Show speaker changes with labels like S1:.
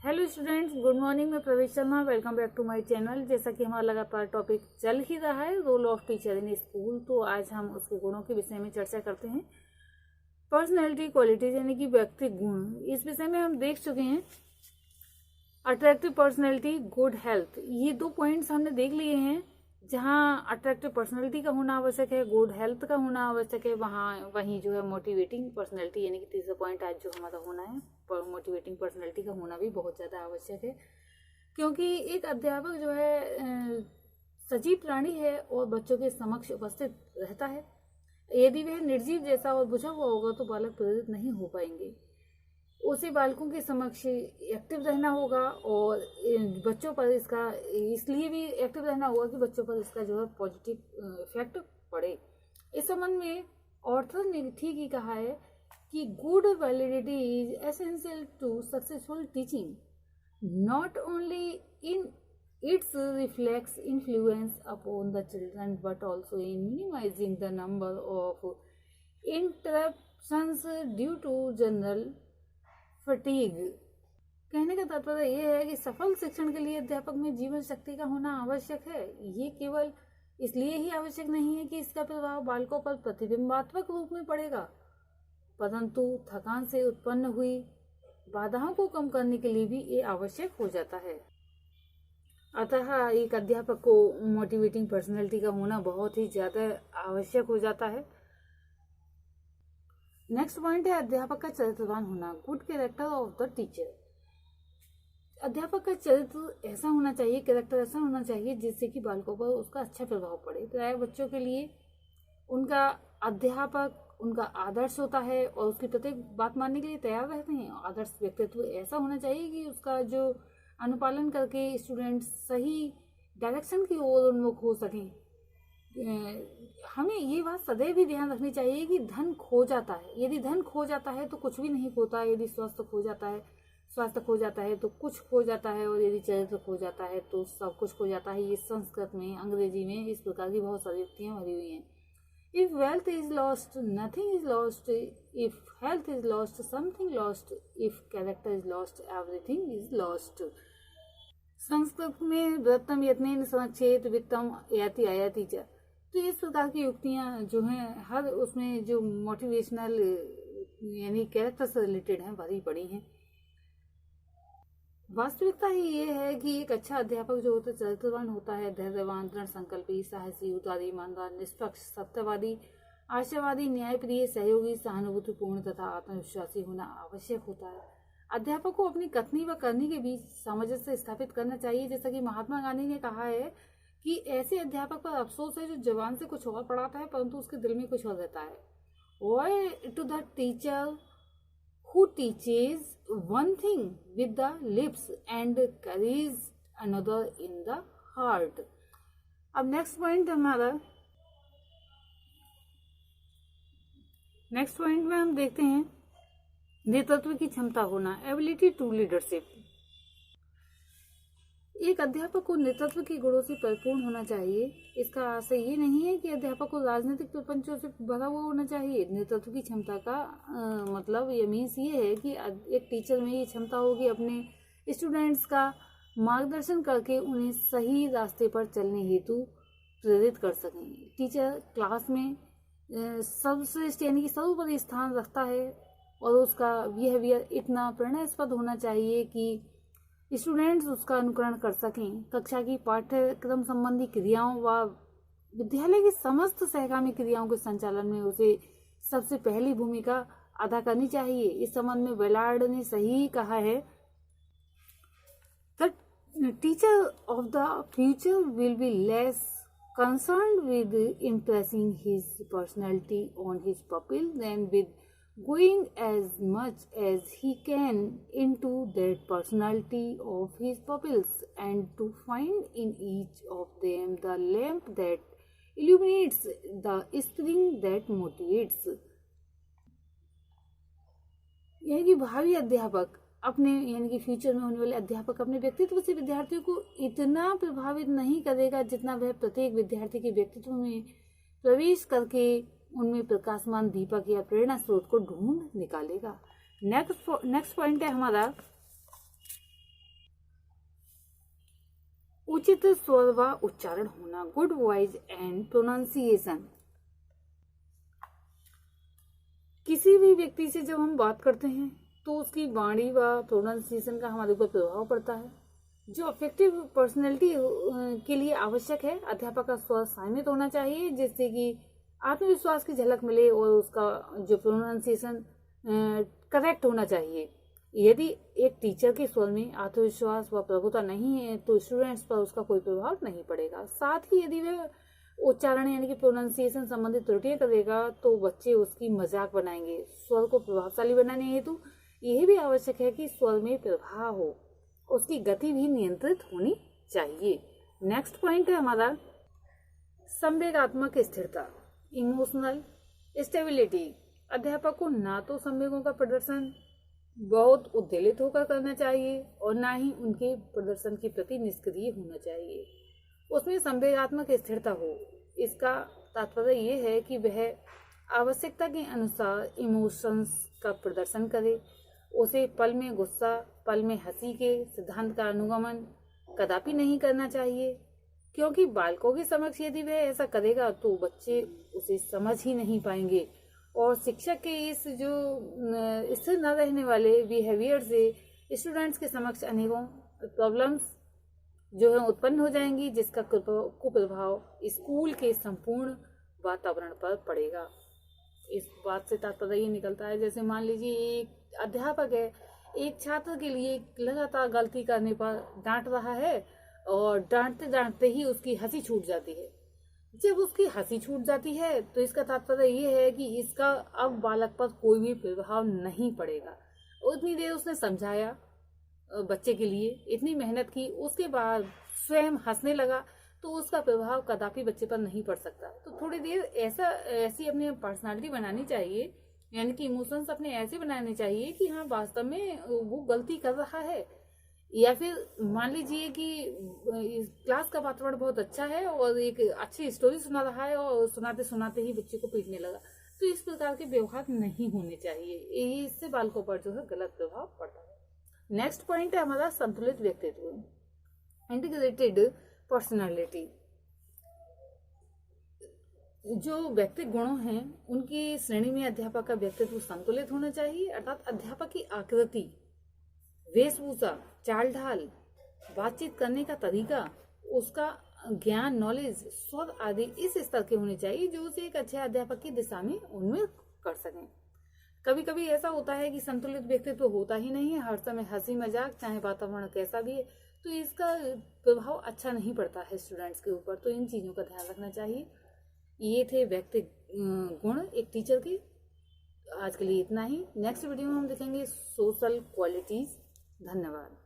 S1: Hello students, good morning. मैं Pravesh Sharma, welcome back to my channel. जैसा कि हमारा लगातार टॉपिक चल ही रहा है role of teacher in school, तो आज हम उसके गुणों के विषय में चर्चा करते हैं। पर्सनैलिटी क्वालिटीज यानी कि व्यक्तिगत गुण, इस विषय में हम देख चुके हैं। अट्रैक्टिव पर्सनैलिटी, गुड हेल्थ, ये 2 पॉइंट्स हमने देख लिए हैं। जहाँ अट्रैक्टिव पर्सनैलिटी का होना आवश्यक है, गुड हेल्थ का होना आवश्यक है, वहीं जो है मोटिवेटिंग पर्सनैलिटी यानी कि तीसरा पॉइंट आज जो हमारा होना है, मोटिवेटिंग पर्सनैलिटी का होना भी बहुत ज़्यादा आवश्यक है। क्योंकि एक अध्यापक जो है सजीव प्राणी है और बच्चों के समक्ष उपस्थित रहता है। यदि वह निर्जीव जैसा और बुझा हुआ होगा तो बालक प्रेरित नहीं हो पाएंगे। उसे बालकों के समक्ष एक्टिव रहना होगा और बच्चों पर इसका इसलिए भी एक्टिव रहना होगा कि बच्चों पर इसका जो है पॉजिटिव इफेक्ट पड़े। इस संबंध में ऑर्थर ने ठीक ही कहा है कि good validity is essential to successful teaching, not only in its reflects influence upon the children but also in minimising the number of interruptions due to general fatigue. कहने का तात्पर्य यह है कि सफल शिक्षण के लिए अध्यापक में जीवन शक्ति का होना आवश्यक है। ये केवल इसलिए ही आवश्यक नहीं है कि इसका प्रभाव बालकों पर प्रतिबिंबात्मक रूप में पड़ेगा, परंतु थकान से उत्पन्न हुई बाधाओं को कम करने के लिए भी ये आवश्यक हो जाता है। अतः एक अध्यापक को मोटिवेटिंग पर्सनैलिटी का होना बहुत ही ज्यादा आवश्यक हो जाता है। नेक्स्ट पॉइंट है अध्यापक का चरित्रवान होना, good character of the teacher. अध्यापक का चरित्र ऐसा होना चाहिए, कैरेक्टर ऐसा होना चाहिए जिससे कि बालकों पर उसका अच्छा प्रभाव पड़े। प्राय बच्चों के लिए उनका अध्यापक उनका आदर्श होता है और उसकी प्रत्येक बात मानने के लिए तैयार रहते हैं। आदर्श व्यक्तित्व ऐसा होना चाहिए कि उसका जो अनुपालन करके स्टूडेंट सही डायरेक्शन की ओर उन्मुख हो सकें। हमें ये बात सदैव भी ध्यान रखनी चाहिए कि धन खो जाता है, यदि धन खो जाता है तो कुछ भी नहीं खोता है। यदि स्वास्थ्य खो जाता है तो कुछ खो जाता है, और यदि चरित्र खो जाता है तो सब कुछ खो जाता है। ये संस्कृत में, अंग्रेजी में इस प्रकार की बहुत सारी युक्तियां भरी हुई हैं। If wealth is lost nothing is lost, if health is lost something lost, if character is lost everything is lost. Sanskrit में व्रतम यत्नेन संक्षेत वित्तम याति आयाति च। तो इस प्रकार की युक्तियां जो हैं हर उसमें जो मोटिवेशनल यानी कैरेक्टर से रिलेटेड हैं भरी पड़ी हैं। वास्तविकता ही ये है कि एक अच्छा अध्यापक जो होता है चरित्रवान होता है, धैर्यवान, दृढ़ संकल्पी, साहसी, उदारी, ईमानदार, निष्पक्ष, सत्यवादी, आशावादी, न्यायप्रिय, सहयोगी, सहानुभूतिपूर्ण तथा आत्मविश्वासी होना आवश्यक होता है। अध्यापक को अपनी कथनी व करनी के बीच सामंजस्य स्थापित करना चाहिए। जैसा कि महात्मा गांधी ने कहा है कि ऐसे अध्यापक पर अफसोस है जो जवान से कुछ और पढ़ाता है परंतु उसके दिल में कुछ और रहता है। Why to the teacher who teaches one thing with the lips and carries another in the heart। अब नेक्स्ट पॉइंट में हम देखते हैं नेतृत्व की क्षमता होना, एबिलिटी टू लीडरशिप। एक अध्यापक को नेतृत्व के गुणों से परिपूर्ण होना चाहिए। इसका आशय ये नहीं है कि अध्यापक को राजनीतिक प्रपंचों से भरा हुआ होना चाहिए। नेतृत्व की क्षमता का मतलब ये मीन्स ये है कि एक टीचर में ये क्षमता होगी अपने स्टूडेंट्स का मार्गदर्शन करके उन्हें सही रास्ते पर चलने हेतु प्रेरित कर सकें। टीचर क्लास में सर्वश्रेष्ठ यानी कि सर्वोपरि स्थान रखता है और उसका बिहेवियर इतना प्रेरणास्पद होना चाहिए कि स्टूडेंट्स उसका अनुकरण कर सकें। कक्षा की पाठ्यक्रम संबंधी क्रियाओं व विद्यालय की समस्त सहगामी क्रियाओं के संचालन में उसे सबसे पहली भूमिका अदा करनी चाहिए। इस संबंध में बेलार्ड ने सही कहा है, the teacher of the future will be less concerned with impressing his personality on his pupil than with going as much as he can into that personality of his pupils and to find in each of them the lamp that illuminates, the spring that motivates। यानी कि भावी अध्यापक अपने यानी कि future में होने वाले अध्यापक अपने व्यक्तित्व से विद्यार्थियों को इतना प्रभावित नहीं करेगा जितना वह प्रत्येक विद्यार्थी के व्यक्तित्व में प्रवेश करके उनमें प्रकाशमान दीपक या प्रेरणा स्रोत को ढूंढ निकालेगा। नेक्स्ट पॉइंट है हमारा उचित स्वर व उच्चारण होना, गुड वॉइस एंड प्रोनाउंसिएशन। किसी भी व्यक्ति से जब हम बात करते हैं तो उसकी वाणी व प्रोनाउंसिएशन का हमारे ऊपर प्रभाव पड़ता है। जो अफेक्टिव पर्सनैलिटी के लिए आवश्यक है, अध्यापक का स्वर संयमित होना चाहिए जिससे कि आत्मविश्वास की झलक मिले और उसका जो प्रोनाउंसिएशन करेक्ट होना चाहिए। यदि एक टीचर के स्वर में आत्मविश्वास व प्रभुता नहीं है तो स्टूडेंट्स पर उसका कोई प्रभाव नहीं पड़ेगा। साथ ही यदि वह उच्चारण यानी कि प्रोनाउंसिएशन संबंधित त्रुटियां करेगा तो बच्चे उसकी मजाक बनाएंगे। स्वर को प्रभावशाली बनाने हेतु यह भी आवश्यक है कि स्वर में प्रभाव हो, उसकी गति भी नियंत्रित होनी चाहिए। नेक्स्ट पॉइंट है हमारा संवेगात्मक स्थिरता, इमोशनल स्टेबिलिटी। अध्यापक को ना तो संवेगों का प्रदर्शन बहुत उद्वेलित होकर करना चाहिए और ना ही उनके प्रदर्शन के प्रति निष्क्रिय होना चाहिए। उसमें संवेगात्मक स्थिरता हो, इसका तात्पर्य ये है कि वह आवश्यकता के अनुसार इमोशंस का प्रदर्शन करे। उसे पल में गुस्सा, पल में हंसी के सिद्धांत का अनुगमन कदापि नहीं करना चाहिए, क्योंकि बालकों के समक्ष यदि वह ऐसा करेगा तो बच्चे उसे समझ ही नहीं पाएंगे और शिक्षक के इस जो स्थिर न रहने वाले बिहेवियर से स्टूडेंट्स के समक्ष अनेकों प्रॉब्लम्स जो है उत्पन्न हो जाएंगी, जिसका कुप्रभाव स्कूल के संपूर्ण वातावरण पर पड़ेगा। इस बात से तात्पर्य ये निकलता है, जैसे मान लीजिए एक अध्यापक है, एक छात्र के लिए लगातार गलती करने पर डांट रहा है और डांटते डांटते ही उसकी हंसी छूट जाती है। जब उसकी हंसी छूट जाती है तो इसका तात्पर्य ये है कि इसका अब बालक पर कोई भी प्रभाव नहीं पड़ेगा। उतनी देर उसने समझाया बच्चे के लिए, इतनी मेहनत की, उसके बाद स्वयं हंसने लगा तो उसका प्रभाव कदापि बच्चे पर नहीं पड़ सकता। तो थोड़ी देर ऐसी अपनी पर्सनालिटी बनानी चाहिए, यानी कि इमोशंस अपने ऐसे बनाने चाहिए कि हाँ वास्तव में वो गलती कर रहा है। या फिर मान लीजिए कि क्लास का वातावरण बहुत अच्छा है और एक अच्छी स्टोरी सुना रहा है और सुनाते सुनाते ही बच्चे को पीटने लगा, तो इस प्रकार के व्यवहार नहीं होने चाहिए। इससे बालकों पर जो है गलत प्रभाव पड़ता है। नेक्स्ट पॉइंट है हमारा संतुलित व्यक्तित्व, इंटीग्रेटेड पर्सनालिटी। जो व्यक्तिगत गुणों हैं उनकी श्रेणी में अध्यापक का व्यक्तित्व संतुलित होना चाहिए, अर्थात अध्यापक की आकृति, वेशभूषा, चाल ढाल, बातचीत करने का तरीका, उसका ज्ञान, नॉलेज, स्वर आदि इस स्तर के होने चाहिए जो उसे एक अच्छे अध्यापक की दिशा में उन्मुख कर सकें। कभी कभी ऐसा होता है कि संतुलित व्यक्तित्व होता ही नहीं है, हर समय हंसी मजाक, चाहे वातावरण कैसा भी है, तो इसका प्रभाव अच्छा नहीं पड़ता है स्टूडेंट्स के ऊपर। तो इन चीजों का ध्यान रखना चाहिए। ये थे व्यक्तिगत गुण एक टीचर के। आज के लिए इतना ही। नेक्स्ट वीडियो में हम देखेंगे सोशल क्वालिटीज। धन्यवाद।